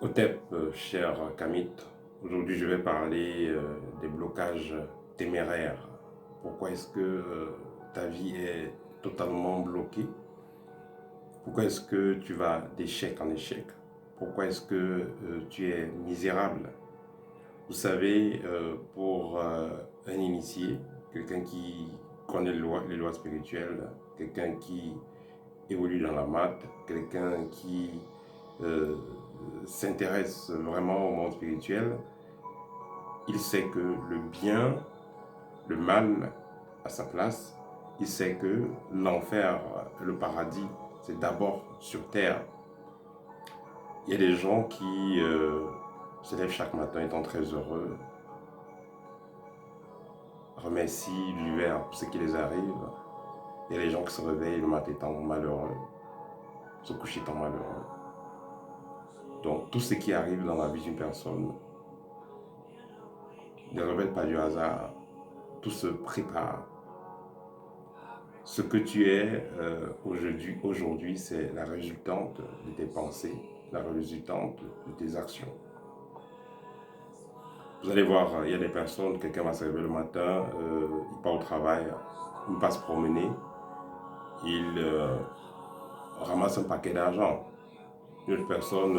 Otep, cher Kamit, aujourd'hui je vais parler des blocages téméraires. Pourquoi est-ce que ta vie est totalement bloquée? Pourquoi est-ce que tu vas d'échec en échec? Pourquoi est-ce que tu es misérable? Vous savez, pour un initié, quelqu'un qui connaît les lois spirituelles, quelqu'un qui évolue dans la maths, quelqu'un qui euh, s'intéresse vraiment au monde spirituel, il sait que le bien, le mal a sa place. Il sait que l'enfer, le paradis, c'est d'abord sur terre. Il y a des gens qui se lèvent chaque matin étant très heureux, remercient l'univers pour ce qui les arrive. Il y a des gens qui se réveillent le matin étant malheureux, se couchent étant malheureux. Donc tout ce qui arrive dans la vie d'une personne ne révèle pas du hasard. Tout se prépare. Ce que tu es aujourd'hui, c'est la résultante de tes pensées, la résultante de tes actions. Vous allez voir, il y a des personnes, quelqu'un va se réveiller le matin, il part au travail, il va se promener, il ramasse un paquet d'argent. Une autre personne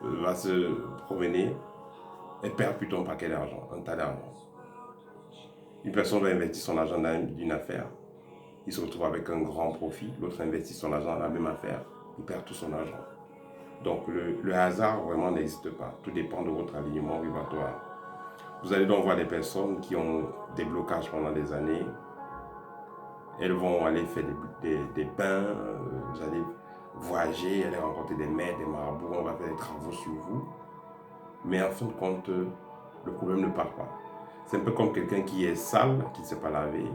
va se promener et perd plutôt un paquet d'argent, un tas d'argent. Une personne va investir son argent dans une affaire, il se retrouve avec un grand profit, l'autre investit son argent dans la même affaire, il perd tout son argent. Donc le hasard vraiment n'existe pas. Tout dépend de votre alignement vibratoire. Vous allez donc voir des personnes qui ont des blocages pendant des années. Elles vont aller faire des bains, vous allez voyager, aller rencontrer des maîtres, des marabouts, on va faire des travaux sur vous. Mais en fin de compte, le problème ne part pas. C'est un peu comme quelqu'un qui est sale, qui ne s'est pas lavé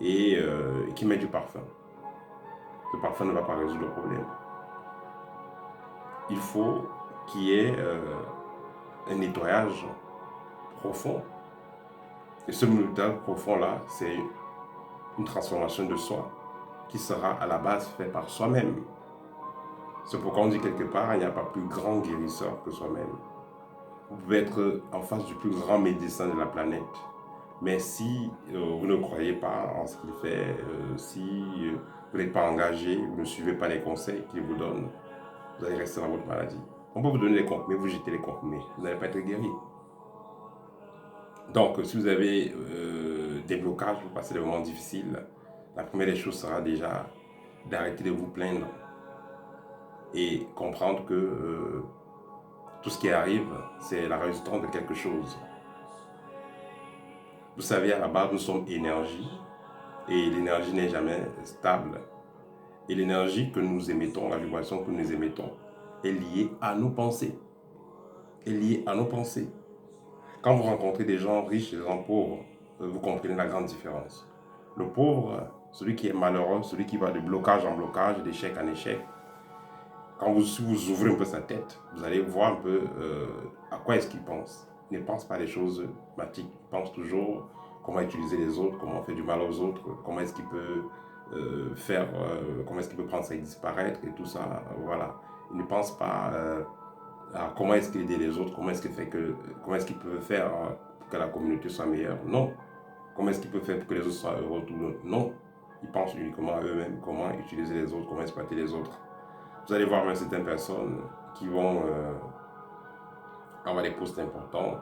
et qui met du parfum. Ce parfum ne va pas résoudre le problème. Il faut qu'il y ait un nettoyage profond. Et ce nettoyage profond-là, c'est une transformation de soi qui sera à la base faite par soi-même. C'est pourquoi on dit quelque part, il n'y a pas plus grand guérisseur que soi-même. Vous pouvez être en face du plus grand médecin de la planète. Mais si vous ne croyez pas en ce qu'il fait, si vous n'êtes pas engagé, vous ne suivez pas les conseils qu'il vous donne, vous allez rester dans votre maladie. On peut vous donner les comprimés, vous jetez les comprimés. Vous n'allez pas être guéri. Donc, si vous avez des blocages, vous passez des moments difficiles, la première des choses sera déjà d'arrêter de vous plaindre et comprendre que tout ce qui arrive, c'est la résultante de quelque chose. Vous savez, à la base, nous sommes énergie et l'énergie n'est jamais stable. Et l'énergie que nous émettons, la vibration que nous émettons, est liée à nos pensées. Est liée à nos pensées. Quand vous rencontrez des gens riches et des gens pauvres, vous comprenez la grande différence. Le pauvre, celui qui est malheureux, celui qui va de blocage en blocage, d'échec en échec, quand vous ouvrez un peu sa tête, vous allez voir un peu à quoi est-ce qu'il pense. Il ne pense pas des choses pratiques. Il pense toujours comment utiliser les autres, comment faire du mal aux autres, comment est-ce qu'il peut comment est-ce qu'il peut prendre ça et disparaître et tout ça. Voilà. Il ne pense pas à comment est-ce qu'il aide les autres, comment est-ce qu'il peut faire pour que la communauté soit meilleure. Non. Comment est-ce qu'il peut faire pour que les autres soient heureux autour d'eux. Non. Ils pensent uniquement à eux-mêmes, comment utiliser les autres, comment exploiter les autres. Vous allez voir même certaines personnes qui vont avoir des postes importants,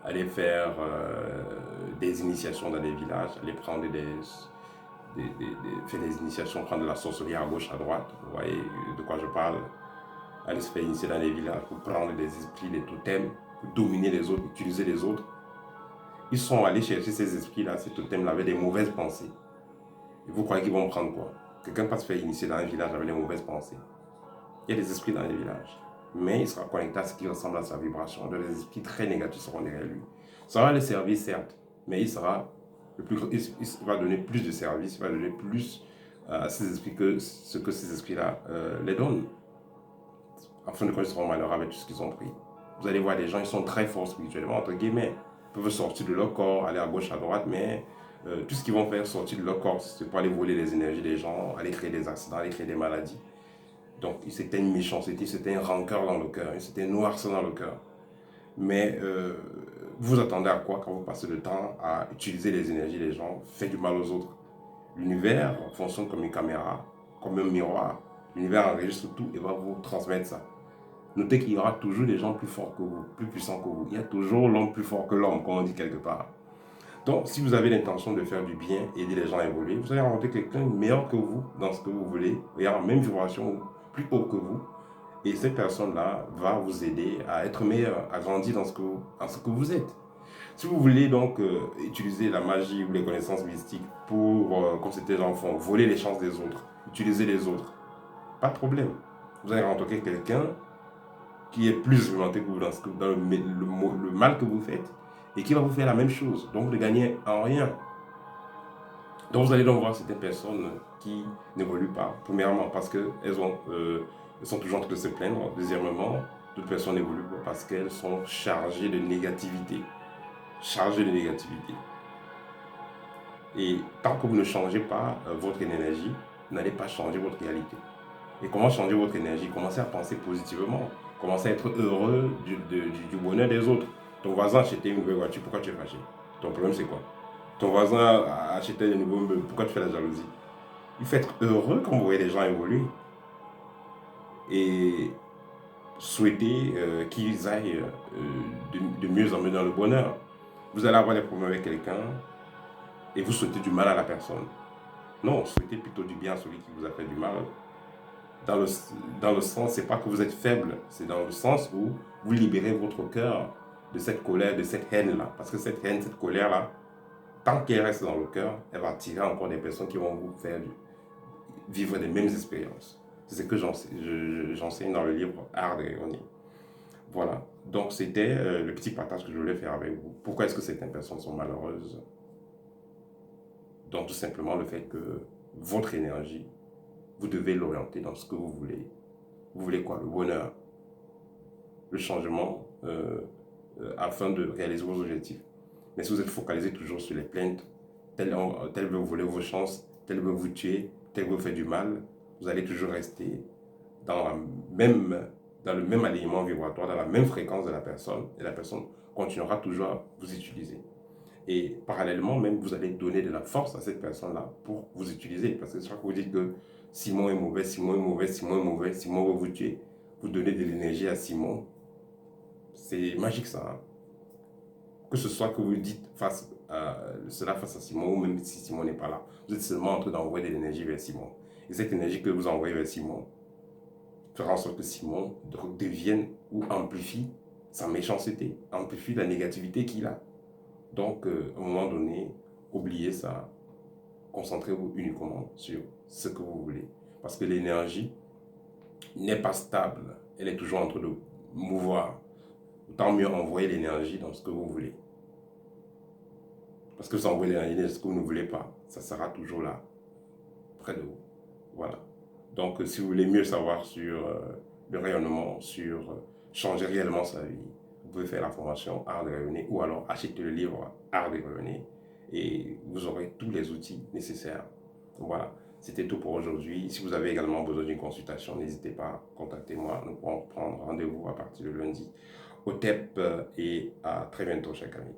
aller faire des initiations dans des villages, aller prendre faire des initiations, prendre de la sorcellerie à gauche, à droite. Vous voyez de quoi je parle. Aller se faire initier dans les villages pour prendre des esprits, des totems, pour dominer les autres, utiliser les autres. Ils sont allés chercher ces esprits-là, ces totems-là, avec des mauvaises pensées. Et vous croyez qu'ils vont prendre quoi? Quelqu'un peut se faire initier dans un village avec des mauvaises pensées. Il y a des esprits dans les villages. Mais il sera connecté à ce qui ressemble à sa vibration. Donc les esprits très négatifs seront derrière lui. Ça va le servir, certes, mais il va donner plus de service, il va donner plus à ces esprits que ce que ces esprits-là les donnent. En fin de compte, ils seront malheureux avec tout ce qu'ils ont pris. Vous allez voir des gens, ils sont très forts spirituellement, entre guillemets. Ils peuvent sortir de leur corps, aller à gauche, à droite, mais tout ce qu'ils vont faire sortir de leur corps, c'est pour aller voler les énergies des gens, aller créer des accidents, aller créer des maladies. Donc, c'était une méchanceté, c'était une rancœur dans le cœur, c'était une noirceur dans le cœur. Mais vous attendez à quoi quand vous passez le temps à utiliser les énergies des gens, faire du mal aux autres? L'univers fonctionne comme une caméra, comme un miroir. L'univers enregistre tout et va vous transmettre ça. Notez qu'il y aura toujours des gens plus forts que vous, plus puissants que vous. Il y a toujours l'homme plus fort que l'homme, comme on dit quelque part. Donc, si vous avez l'intention de faire du bien, aider les gens à évoluer, vous allez rencontrer quelqu'un meilleur que vous dans ce que vous voulez, et en même vibration, plus haut que vous. Et cette personne-là va vous aider à être meilleur, à grandir dans ce que vous êtes. Si vous voulez donc utiliser la magie ou les connaissances mystiques pour, comme c'était l'enfant, voler les chances des autres, utiliser les autres, pas de problème. Vous allez rencontrer quelqu'un qui est plus expérimenté que vous dans le mal que vous faites et qui va vous faire la même chose. Donc vous ne gagnez en rien. Donc vous allez donc voir certaines personnes qui n'évoluent pas. Premièrement, parce qu'elles elles sont toujours en train de se plaindre. Deuxièmement, d'autres personnes n'évoluent pas parce qu'elles sont chargées de négativité. Chargées de négativité. Et tant que vous ne changez pas votre énergie, vous n'allez pas changer votre réalité. Et comment changer votre énergie? Commencez à penser positivement. Commencez à être heureux du bonheur des autres. Ton voisin a acheté une nouvelle voiture, pourquoi tu es fâché? Ton problème c'est quoi? Ton voisin a acheté un nouveau meuble, pourquoi tu fais la jalousie? Il faut être heureux quand vous voyez les gens évoluer. Et souhaiter qu'ils aillent de mieux en mieux dans le bonheur. Vous allez avoir des problèmes avec quelqu'un et vous souhaitez du mal à la personne. Non, souhaitez plutôt du bien à celui qui vous a fait du mal. Dans le sens, c'est pas que vous êtes faible, c'est dans le sens où vous libérez votre cœur de cette colère, de cette haine-là. Parce que cette haine, cette colère-là, tant qu'elle reste dans le cœur, elle va attirer encore des personnes qui vont vous faire vivre les mêmes expériences. C'est ce que j'enseigne dans le livre Art de rayonner. Voilà. Donc, c'était le petit partage que je voulais faire avec vous. Pourquoi est-ce que certaines personnes sont malheureuses? Donc, tout simplement le fait que votre énergie, vous devez l'orienter dans ce que vous voulez. Vous voulez quoi? Le bonheur, le changement, afin de réaliser vos objectifs. Mais si vous êtes focalisé toujours sur les plaintes, tel veut vous voler vos chances, tel veut vous tuer, tel veut vous faire du mal, vous allez toujours rester dans, dans le même alignement vibratoire, dans la même fréquence de la personne, et la personne continuera toujours à vous utiliser. Et parallèlement, même, vous allez donner de la force à cette personne-là pour vous utiliser. Parce que chaque fois que vous dites que Simon est mauvais, Simon est mauvais, Simon est mauvais, Simon veut vous tuer, vous donnez de l'énergie à Simon. C'est magique ça. Hein? Que ce soit que vous dites cela face à Simon, ou même si Simon n'est pas là, vous êtes seulement en train d'envoyer de l'énergie vers Simon. Et cette énergie que vous envoyez vers Simon fera en sorte que Simon devienne ou amplifie sa méchanceté, amplifie la négativité qu'il a. Donc, à un moment donné, oubliez ça, concentrez-vous uniquement sur ce que vous voulez. Parce que l'énergie n'est pas stable, elle est toujours en train de mouvoir. Tant mieux envoyer l'énergie dans ce que vous voulez. Parce que vous envoyez l'énergie dans ce que vous ne voulez pas, ça sera toujours là, près de vous. Voilà. Donc, si vous voulez mieux savoir sur le rayonnement, sur changer réellement sa vie, vous pouvez faire la formation Art de rayonner ou alors acheter le livre Art de rayonner et vous aurez tous les outils nécessaires. Voilà, c'était tout pour aujourd'hui. Si vous avez également besoin d'une consultation, n'hésitez pas, contactez-moi. Nous pourrons prendre rendez-vous à partir de lundi au TEP et à très bientôt, chers amis.